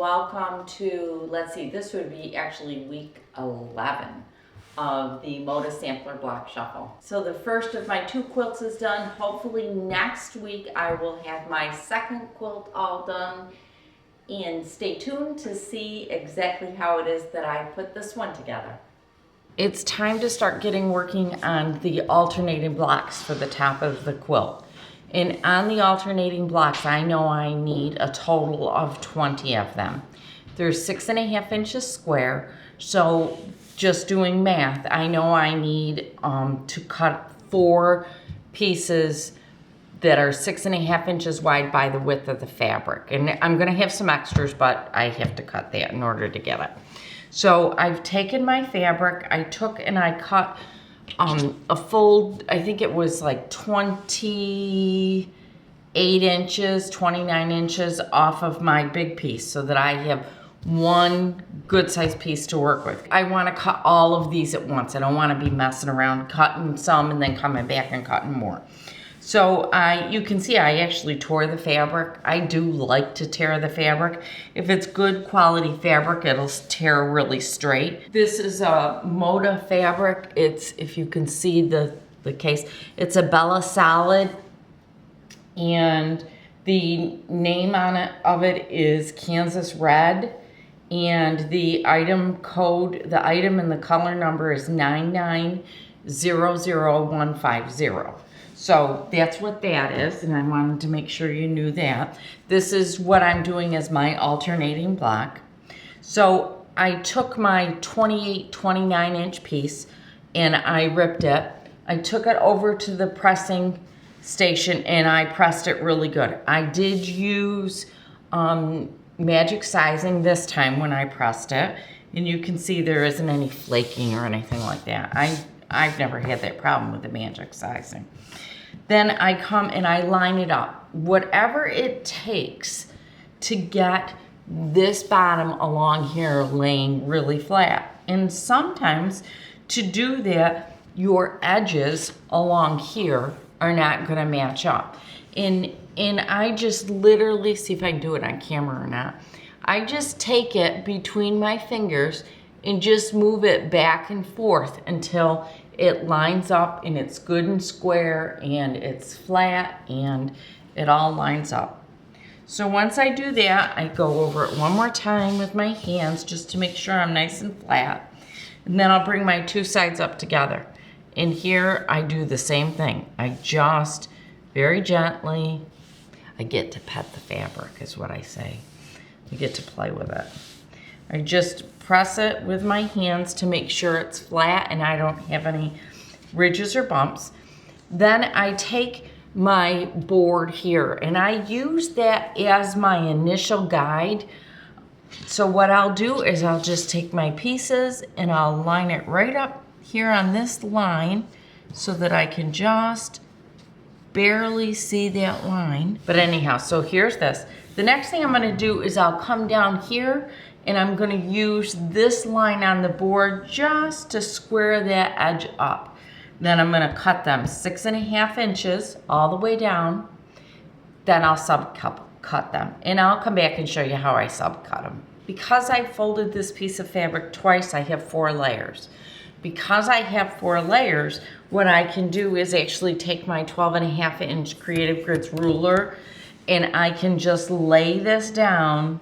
welcome to, let's see, this would be actually week 11 of the Moda Sampler Block Shuffle. So the first of my 2 quilts is done. Hopefully next week I will have my second quilt all done. And stay tuned to see exactly how it is that I put this one together. It's time to start working on the alternating blocks for the top of the quilt. And on the alternating blocks, I know I need a total of 20 of them. There's 6.5 inches square, so just doing math, I know I need to cut 4 pieces that are 6.5 inches wide by the width of the fabric. And I'm gonna have some extras, but I have to cut that in order to get it. So I've taken my fabric, I took and I cut a full, I think it was like 28 inches, 29 inches off of my big piece so that I have one good sized piece to work with. I want to cut all of these at once. I don't want to be messing around cutting some and then coming back and cutting more. So you can see I actually tore the fabric. I do like to tear the fabric. If it's good quality fabric, it'll tear really straight. This is a Moda fabric. It's, if you can see the case, it's a Bella Solid, and the name on it of it is Kansas Red, and the item code, the item and the color number is 9900150. So that's what that is, and I wanted to make sure you knew that. This is what I'm doing as my alternating block. So I took my 29 inch piece and I ripped it. I took it over to the pressing station and I pressed it really good. I did use magic sizing this time when I pressed it, and you can see there isn't any flaking or anything like that. I've never had that problem with the magic sizing. Then I come and I line it up. Whatever it takes to get this bottom along here laying really flat. And sometimes to do that, your edges along here are not gonna match up. And I just literally, see if I can do it on camera or not. I just take it between my fingers and just move it back and forth until it lines up and it's good and square and it's flat and it all lines up. So once I do that, I go over it one more time with my hands just to make sure I'm nice and flat. And then I'll bring my 2 sides up together. And here I do the same thing. I just very gently, I get to pet the fabric is what I say. I get to play with it. I just press it with my hands to make sure it's flat and I don't have any ridges or bumps. Then I take my board here and I use that as my initial guide. So what I'll do is I'll just take my pieces and I'll line it right up here on this line so that I can just barely see that line. But anyhow, so here's this. The next thing I'm gonna do is I'll come down here and I'm gonna use this line on the board just to square that edge up. Then I'm gonna cut them 6.5 inches all the way down. Then I'll cut them. And I'll come back and show you how I subcut them. Because I folded this piece of fabric twice, I have 4 layers. Because I have 4 layers, what I can do is actually take my 12.5 inch Creative Grids ruler and I can just lay this down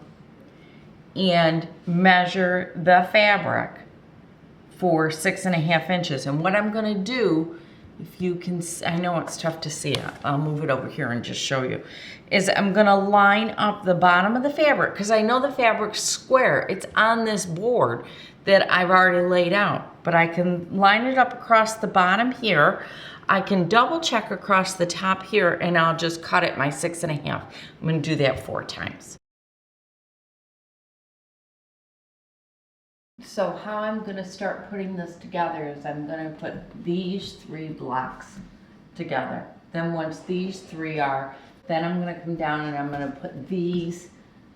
and measure the fabric for 6.5 inches. And what I'm gonna do, if you can, I know it's tough to see it, I'll move it over here and just show you, is I'm gonna line up the bottom of the fabric because I know the fabric's square. It's on this board that I've already laid out, but I can line it up across the bottom here. I can double check across the top here and I'll just cut it my 6.5. I'm gonna do that 4 times. So how I'm gonna start putting this together is I'm gonna put these 3 blocks together. Then once these 3 are, then I'm gonna come down and I'm gonna put these,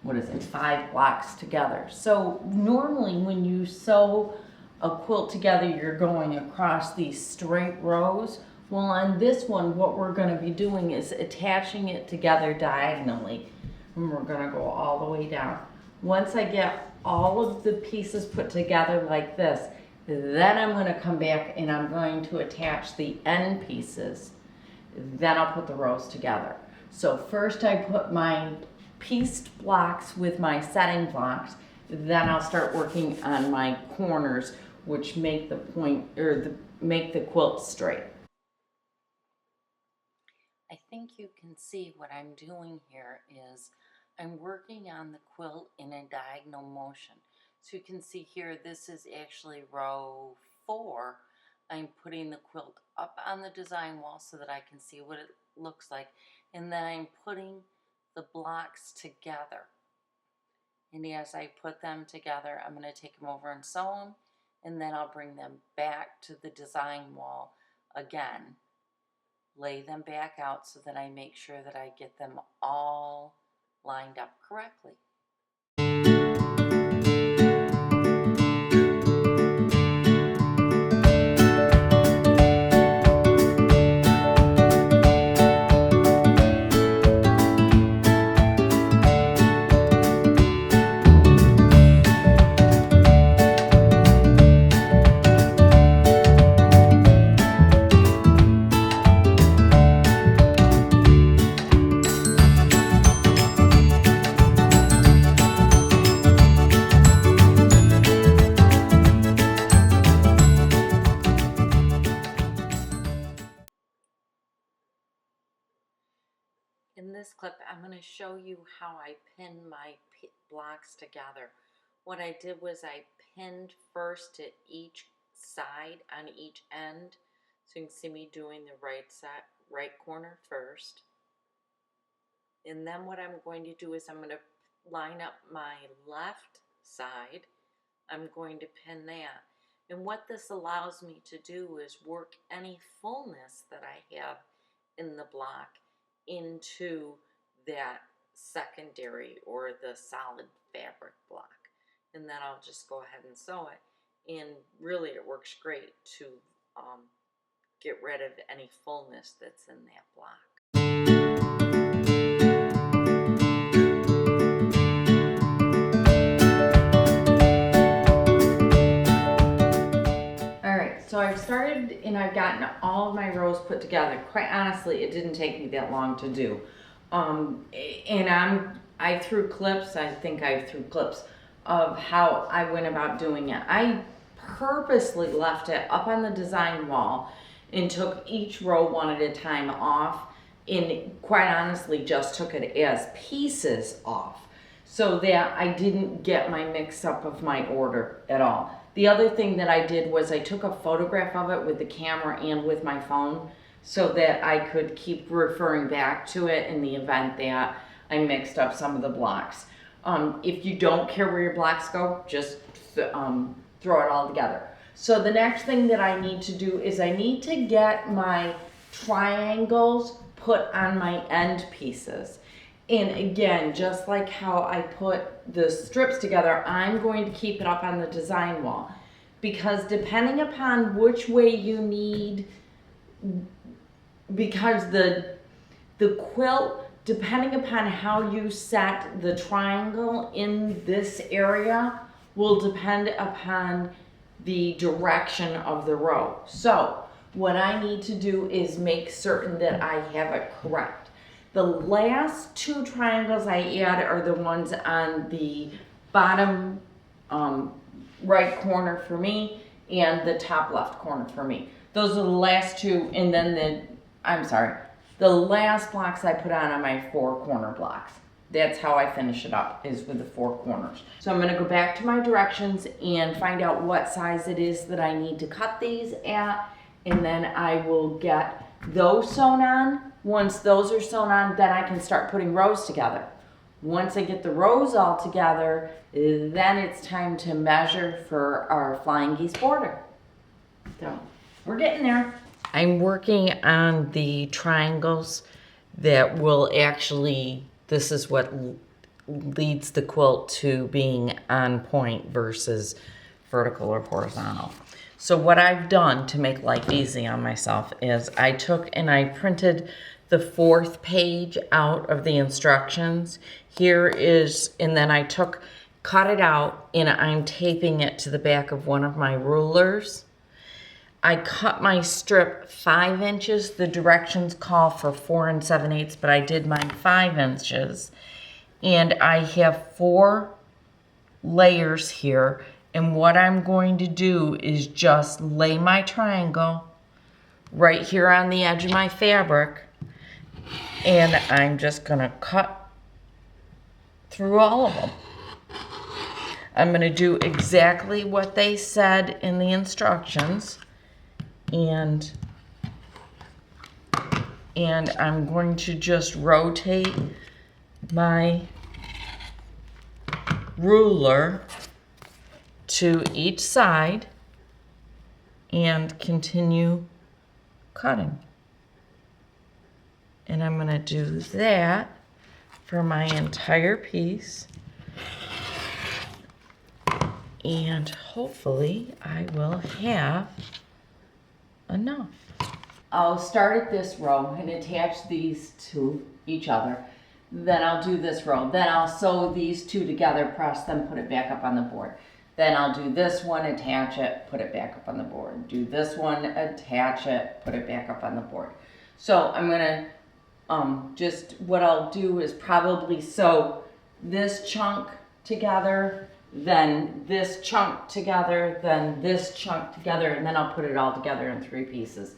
5 blocks together. So normally when you sew a quilt together, you're going across these straight rows. Well, on this one, what we're gonna be doing is attaching it together diagonally. And we're gonna go all the way down. Once I get all of the pieces put together like this, then I'm going to come back and I'm going to attach the end pieces. Then I'll put the rows together. So first I put my pieced blocks with my setting blocks, then I'll start working on my corners, which make the point, or make the quilt straight. I think you can see what I'm doing here is I'm working on the quilt in a diagonal motion. So you can see here, this is actually row 4. I'm putting the quilt up on the design wall so that I can see what it looks like. And then I'm putting the blocks together. And as I put them together, I'm going to take them over and sew them. And then I'll bring them back to the design wall again. Lay them back out so that I make sure that I get them all lined up correctly. In this clip, I'm going to show you how I pin my blocks together. What I did was I pinned first to each side on each end. So you can see me doing the right corner first. And then what I'm going to do is I'm going to line up my left side. I'm going to pin that. And what this allows me to do is work any fullness that I have in the block into that secondary or the solid fabric block. And then I'll just go ahead and sew it. And really it works great to get rid of any fullness that's in that block. So I've started and I've gotten all of my rows put together. Quite honestly, it didn't take me that long to do. And I threw clips, I think I threw clips of how I went about doing it. I purposely left it up on the design wall and took each row one at a time off, and quite honestly just took it as pieces off so that I didn't get my mix up of my order at all. The other thing that I did was I took a photograph of it with the camera and with my phone so that I could keep referring back to it in the event that I mixed up some of the blocks. If you don't care where your blocks go, just throw it all together. So the next thing that I need to do is I need to get my triangles put on my end pieces. And again, just like how I put the strips together, I'm going to keep it up on the design wall. Because depending upon which way you need, because the quilt, depending upon how you set the triangle in this area, will depend upon the direction of the row. So what I need to do is make certain that I have it correct. The last 2 triangles I add are the ones on the bottom right corner for me and the top left corner for me. Those are the last 2, and then the last blocks I put on my 4 corner blocks. That's how I finish it up, is with the 4 corners. So I'm going to go back to my directions and find out what size it is that I need to cut these at, and then I will get those sewn on. Once those are sewn on, then I can start putting rows together. Once I get the rows all together, then it's time to measure for our flying geese border. So we're getting there. I'm working on the triangles that will actually, this is what leads the quilt to being on point versus vertical or horizontal. So what I've done to make life easy on myself is I took and I printed the 4th page out of the instructions. Here is, and then I took cut it out, and I'm taping it to the back of one of my rulers. I cut my strip 5 inches. The directions call for 4 7/8, but I did mine 5 inches. And I have 4 layers here. And what I'm going to do is just lay my triangle right here on the edge of my fabric. And I'm just gonna cut through all of them. I'm gonna do exactly what they said in the instructions. And I'm going to just rotate my ruler to each side and continue cutting. And I'm going to do that for my entire piece. And hopefully I will have enough. I'll start at this row and attach these to each other. Then I'll do this row. Then I'll sew these two together, press them, put it back up on the board. Then I'll do this one, attach it, put it back up on the board. Do this one, attach it, put it back up on the board. So I'm gonna what I'll do is probably sew this chunk together, then this chunk together, then this chunk together, and then I'll put it all together in 3 pieces.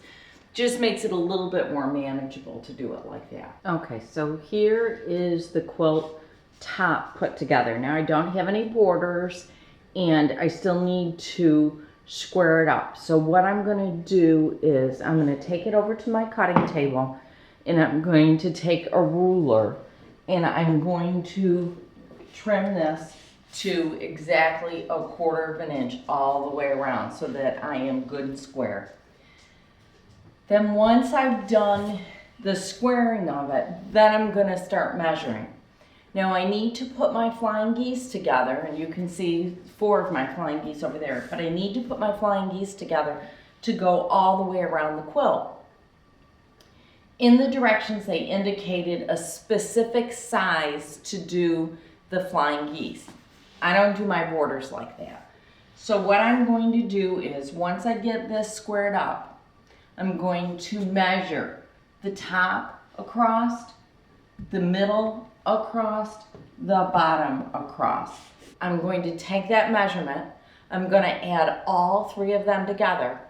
Just makes it a little bit more manageable to do it like that. Okay, so here is the quilt top put together. Now I don't have any borders and I still need to square it up. So what I'm gonna do is I'm gonna take it over to my cutting table and I'm going to take a ruler and I'm going to trim this to exactly 1/4 inch all the way around so that I am good and square. Then once I've done the squaring of it, then I'm gonna start measuring. Now I need to put my flying geese together, and you can see 4 of my flying geese over there, but I need to put my flying geese together to go all the way around the quilt. In the directions, they indicated a specific size to do the flying geese. I don't do my borders like that. So what I'm going to do is, once I get this squared up, I'm going to measure the top across, the middle across, the bottom across. I'm going to take that measurement, I'm going to add all 3 of them together,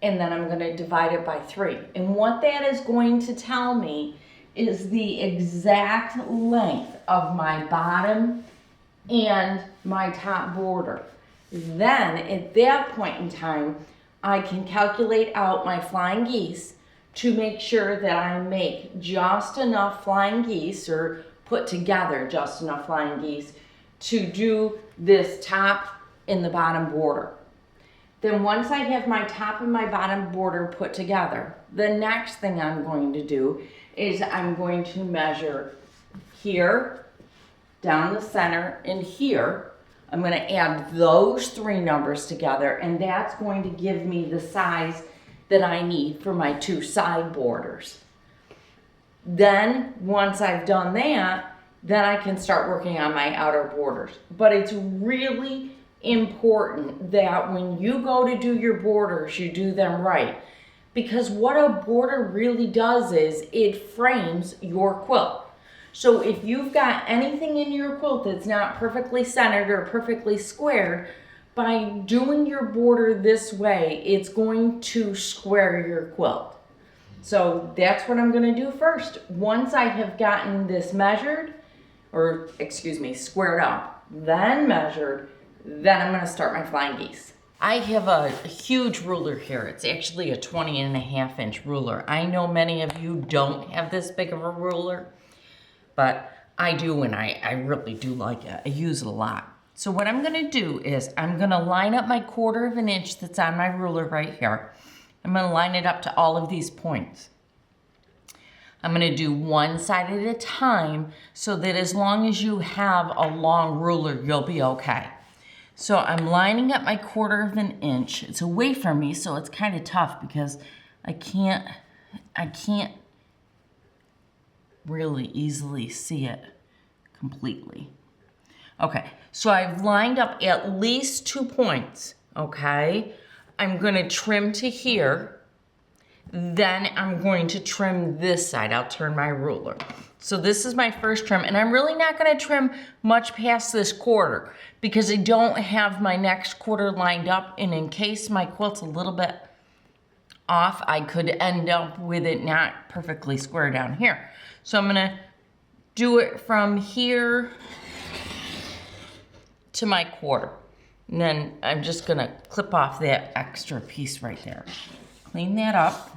and then I'm going to divide it by 3. And what that is going to tell me is the exact length of my bottom and my top border. Then at that point in time, I can calculate out my flying geese to make sure that I make just enough flying geese, or put together just enough flying geese to do this top and the bottom border. Then once I have my top and my bottom border put together, the next thing I'm going to do is I'm going to measure here, down the center, and here. I'm going to add those 3 numbers together, and that's going to give me the size that I need for my 2 side borders. Then, once I've done that, then I can start working on my outer borders. But it's really important that when you go to do your borders, you do them right. Because what a border really does is it frames your quilt. So if you've got anything in your quilt that's not perfectly centered or perfectly squared, by doing your border this way, it's going to square your quilt. So that's what I'm going to do first. Once I have gotten this measured, squared up, then measured, then I'm going to start my flying geese. I have a huge ruler here. It's actually a 20.5 inch ruler. I know many of you don't have this big of a ruler, but I do, and I really do like it. I use it a lot. So what I'm gonna do is I'm gonna line up my 1/4 inch that's on my ruler right here. I'm gonna line it up to all of these points. I'm gonna do one side at a time so that as long as you have a long ruler, you'll be okay. So I'm lining up my 1/4 inch. It's away from me, so it's kind of tough because I can't really easily see it completely. Okay, so I've lined up at least 2 points, okay? I'm gonna trim to here, then I'm going to trim this side. I'll turn my ruler. So this is my first trim, and I'm really not gonna trim much past this quarter because I don't have my next quarter lined up, and in case my quilt's a little bit off, I could end up with it not perfectly square down here. So I'm gonna do it from here to my quarter. And then I'm just gonna clip off that extra piece right there. Clean that up.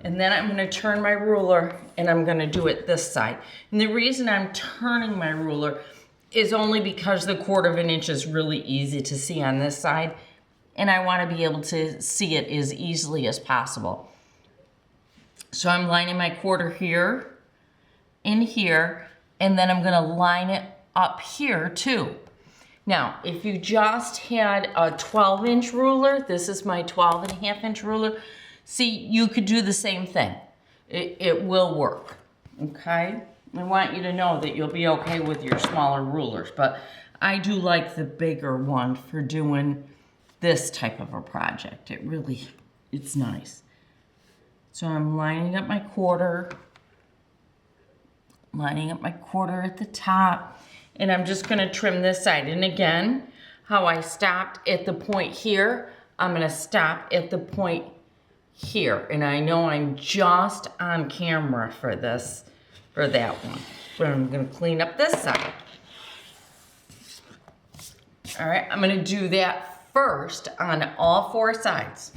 And then I'm gonna turn my ruler and I'm gonna do it this side. And the reason I'm turning my ruler is only because the 1/4 inch is really easy to see on this side. And I wanna be able to see it as easily as possible. So I'm lining my quarter here, in here, and then I'm gonna line it up here too. Now, if you just had a 12-inch ruler, this is my 12.5-inch ruler, see, you could do the same thing. It will work, okay? I want you to know that you'll be okay with your smaller rulers, but I do like the bigger one for doing this type of a project. It's nice. So I'm lining up my quarter, lining up my quarter at the top, and I'm just gonna trim this side. And again, how I stopped at the point here, I'm gonna stop at the point here. And I know I'm just on camera for this, for that one. But I'm gonna clean up this side. All right, I'm gonna do that first on all 4 sides.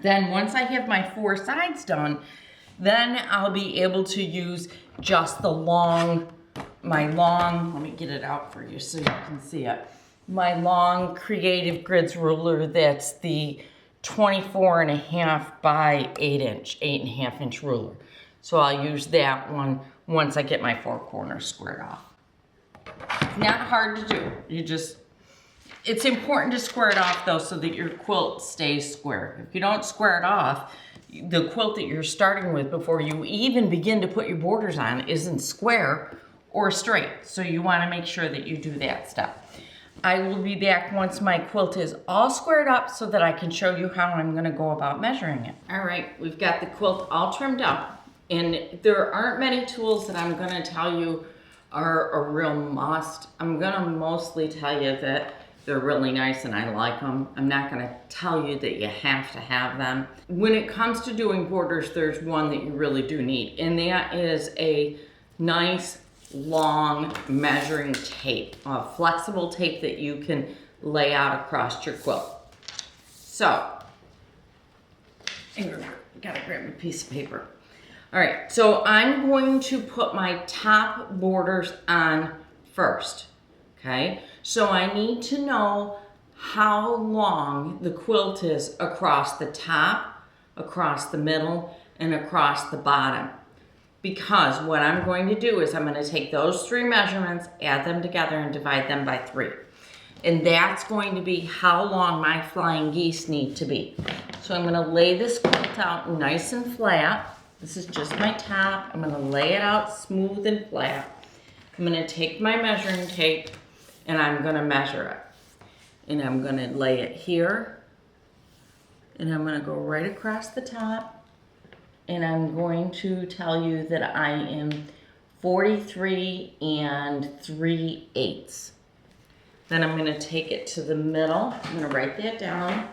Then once I have my 4 sides done, then I'll be able to use just the let me get it out for you so you can see it. My long Creative Grids ruler, that's the 24.5 by 8-inch, 8.5-inch ruler. So I'll use that one once I get my 4 corners squared off. It's not hard to do. It's important to square it off though so that your quilt stays square. If you don't square it off, the quilt that you're starting with before you even begin to put your borders on isn't square or straight. So you wanna make sure that you do that step. I will be back once my quilt is all squared up so that I can show you how I'm gonna go about measuring it. All right, we've got the quilt all trimmed up, and there aren't many tools that I'm gonna tell you are a real must. I'm gonna mostly tell you that they're really nice and I like them. I'm not gonna tell you that you have to have them. When it comes to doing borders, there's one that you really do need, and that is a nice long measuring tape, a flexible tape that you can lay out across your quilt. So, gotta grab a piece of paper. All right, so I'm going to put my top borders on first, okay? So I need to know how long the quilt is across the top, across the middle, and across the bottom. Because what I'm going to do is I'm going to take those 3 measurements, add them together, and divide them by 3. And that's going to be how long my flying geese need to be. So I'm going to lay this quilt out nice and flat. This is just my top. I'm going to lay it out smooth and flat. I'm going to take my measuring tape and I'm going to measure it. And I'm going to lay it here. And I'm going to go right across the top. And I'm going to tell you that I am 43 3/8. Then I'm going to take it to the middle. I'm going to write that down.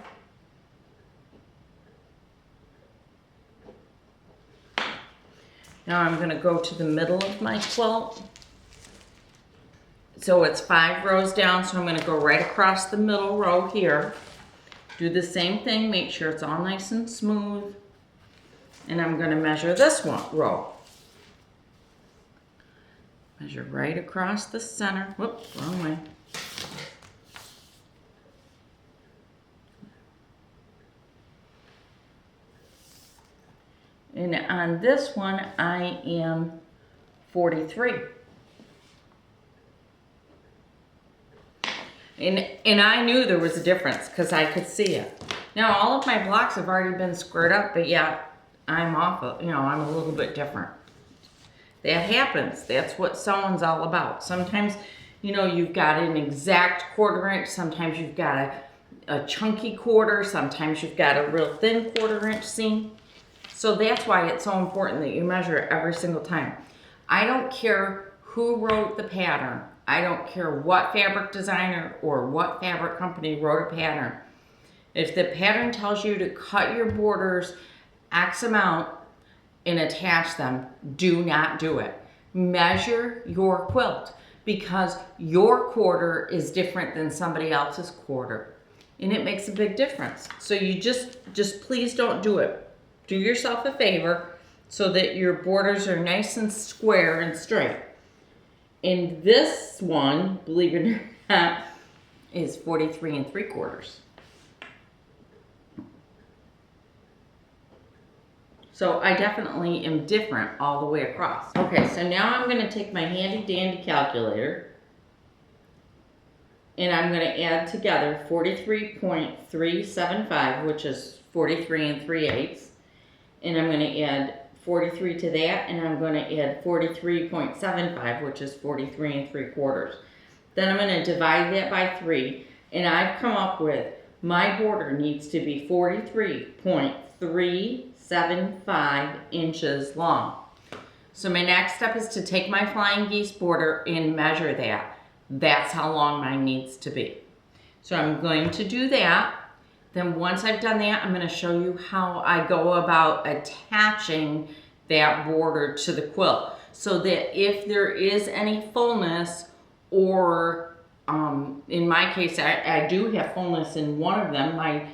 Now I'm going to go to the middle of my quilt. So it's 5 rows down, so I'm going to go right across the middle row here. Do the same thing, make sure it's all nice and smooth. And I'm going to measure this one row. Measure right across the center. Whoop, wrong way. And on this one, I am 43. And I knew there was a difference because I could see it. Now all of my blocks have already been squared up, but yeah, I'm off of, I'm a little bit different. That happens. That's what sewing's all about. Sometimes You know, you've got an exact 1/4 inch, sometimes you've got a chunky quarter, sometimes you've got a real thin 1/4 inch seam. So that's why it's so important that you measure it every single time. I don't care who wrote the pattern. I don't care what fabric designer or what fabric company wrote a pattern. If the pattern tells you to cut your borders X amount and attach them, do not do it. Measure your quilt, because your 1/4 is different than somebody else's 1/4. And it makes a big difference. So you just please don't do it. Do yourself a favor so that your borders are nice and square and straight. And this one, believe it or not, is 43 3/4. So I definitely am different all the way across. Okay, so now I'm gonna take my handy dandy calculator and I'm gonna add together 43.375, which is 43 3/8. And I'm gonna add 43 to that, and I'm gonna add 43.75, which is 43 3/4. Then I'm gonna divide that by 3, and I've come up with my border needs to be 43.375 inches long. So my next step is to take my flying geese border and measure that. That's how long mine needs to be. So I'm going to do that. Then once I've done that, I'm going to show you how I go about attaching that border to the quilt, so that if there is any fullness, or in my case, I do have fullness in one of them. My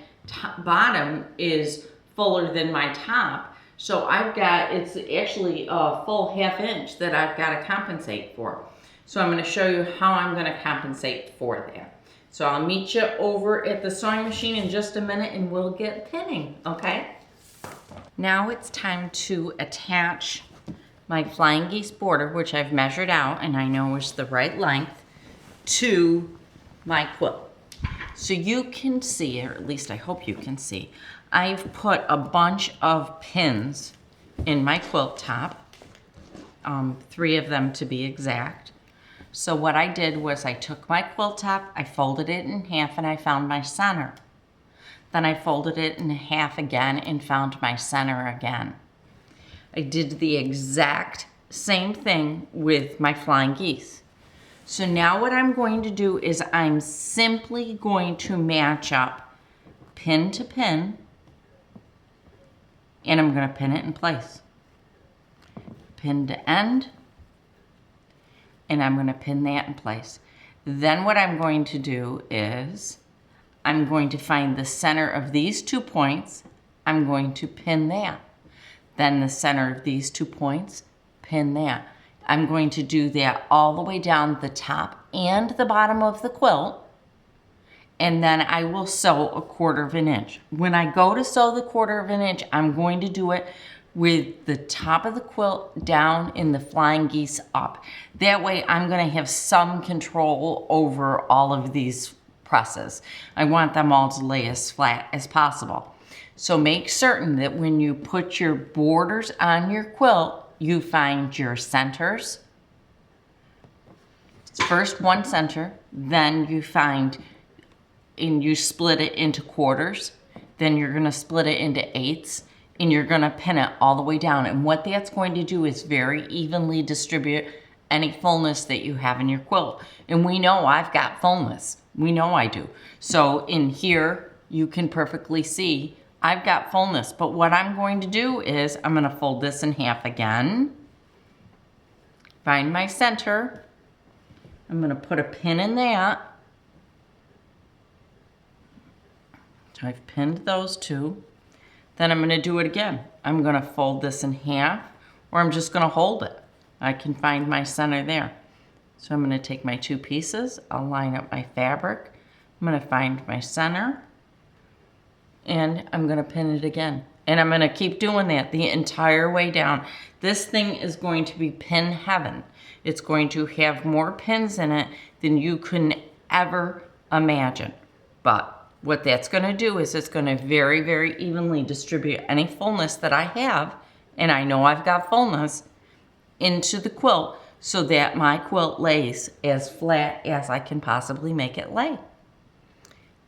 bottom is fuller than my top. So it's actually a full 1/2 inch that I've got to compensate for. So I'm going to show you how I'm going to compensate for that. So I'll meet you over at the sewing machine in just a minute and we'll get pinning, okay? Now it's time to attach my flying geese border, which I've measured out and I know is the right length, to my quilt. So you can see, or at least I hope you can see, I've put a bunch of pins in my quilt top, 3 of them to be exact. So what I did was I took my quilt top, I folded it in half and I found my center. Then I folded it in half again and found my center again. I did the exact same thing with my flying geese. So now what I'm going to do is I'm simply going to match up pin to pin, and I'm going to pin it in place. Pin to end, and I'm going to pin that in place. Then what I'm going to do is I'm going to find the center of these 2 points. I'm going to pin that. Then the center of these 2 points, pin that. I'm going to do that all the way down the top and the bottom of the quilt. And then I will sew a 1/4 inch. When I go to sew the 1/4 inch, I'm going to do it with the top of the quilt down and the flying geese up. That way I'm going to have some control over all of these presses. I want them all to lay as flat as possible. So make certain that when you put your borders on your quilt, you find your centers. First one center, then you find and you split it into 1/4s. Then you're going to split it into 1/8s. And you're going to pin it all the way down. And what that's going to do is very evenly distribute any fullness that you have in your quilt. And we know I've got fullness. We know I do. So in here, you can perfectly see I've got fullness. But what I'm going to do is I'm going to fold this in half again. Find my center. I'm going to put a pin in that. So I've pinned those 2. Then I'm going to do it again. I'm going to fold this in half, or I'm just going to hold it. I can find my center there. So I'm going to take my 2 pieces, I'll line up my fabric, I'm going to find my center, and I'm going to pin it again. And I'm going to keep doing that the entire way down. This thing is going to be pin heaven. It's going to have more pins in it than you can ever imagine. But what that's going to do is it's going to very, very evenly distribute any fullness that I have, and I know I've got fullness, into the quilt, so that my quilt lays as flat as I can possibly make it lay.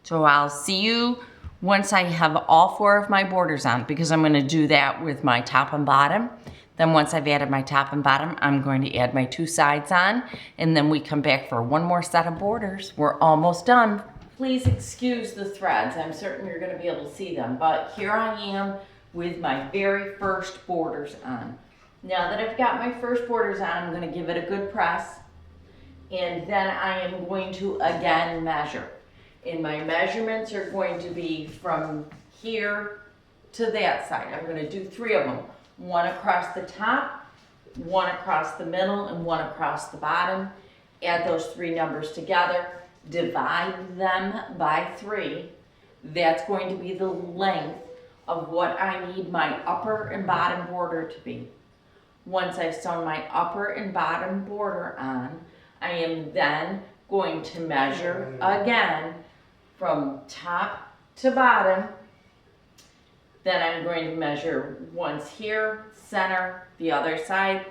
So I'll see you once I have all 4 of my borders on, because I'm going to do that with my top and bottom. Then once I've added my top and bottom, I'm going to add my 2 sides on, and then we come back for one more set of borders. We're almost done. Please excuse the threads. I'm certain you're going to be able to see them, but here I am with my very first borders on. Now that I've got my first borders on, I'm going to give it a good press, and then I am going to again measure. And my measurements are going to be from here to that side. I'm going to do 3 of them. 1 across the top, 1 across the middle, and 1 across the bottom. Add those 3 numbers together, divide them by 3. That's going to be the length of what I need my upper and bottom border to be. Once I've sewn my upper and bottom border on, I am then going to measure again from top to bottom. Then I'm going to measure once here, center, the other side,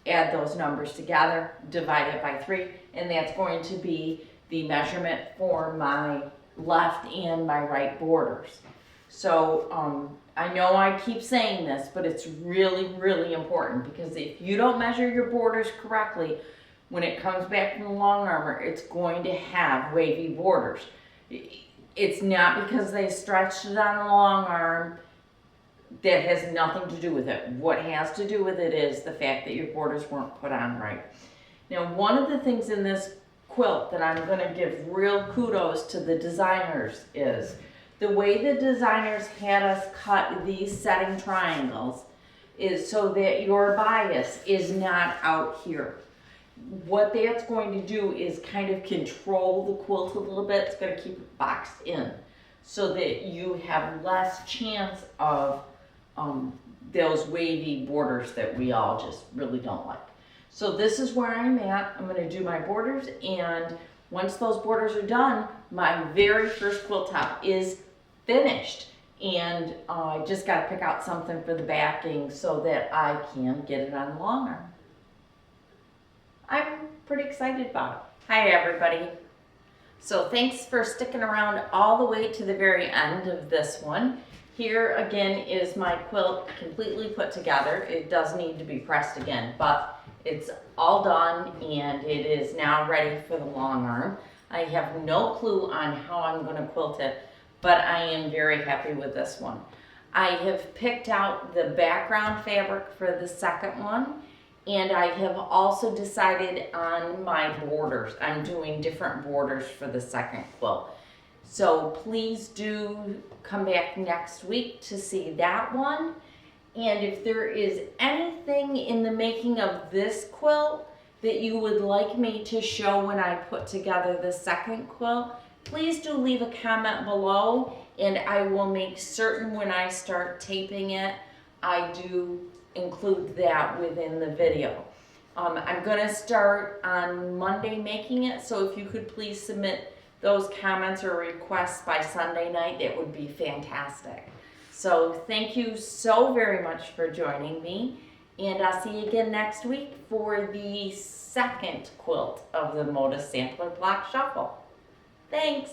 add those numbers together, divide it by 3, and that's going to be the measurement for my left and my right borders. So I know I keep saying this, but it's really, really important, because if you don't measure your borders correctly, when it comes back from the long armor, it's going to have wavy borders. It's not because they stretched it on the long arm. That has nothing to do with it. What has to do with it is the fact that your borders weren't put on right. Now, one of the things in this quilt that I'm going to give real kudos to the designers is the way the designers had us cut these setting triangles is so that your bias is not out here. What that's going to do is kind of control the quilt a little bit. It's going to keep it boxed in so that you have less chance of those wavy borders that we all just really don't like. So this is where I'm at. I'm going to do my borders, and once those borders are done, my very first quilt top is finished. And I just got to pick out something for the backing so that I can get it on the long arm. I'm pretty excited about it. Hi everybody. So thanks for sticking around all the way to the very end of this one. Here again is my quilt completely put together. It does need to be pressed again, but it's all done and it is now ready for the long arm. I have no clue on how I'm going to quilt it, but I am very happy with this one. I have picked out the background fabric for the second one, and I have also decided on my borders. I'm doing different borders for the second quilt. So please do come back next week to see that one. And if there is anything in the making of this quilt that you would like me to show when I put together the second quilt, please do leave a comment below, and I will make certain when I start taping it, I do include that within the video. I'm going to start on Monday making it, so if you could please submit those comments or requests by Sunday night, that would be fantastic. So thank you so very much for joining me, and I'll see you again next week for the second quilt of the Modus Sampler Block Shuffle. Thanks!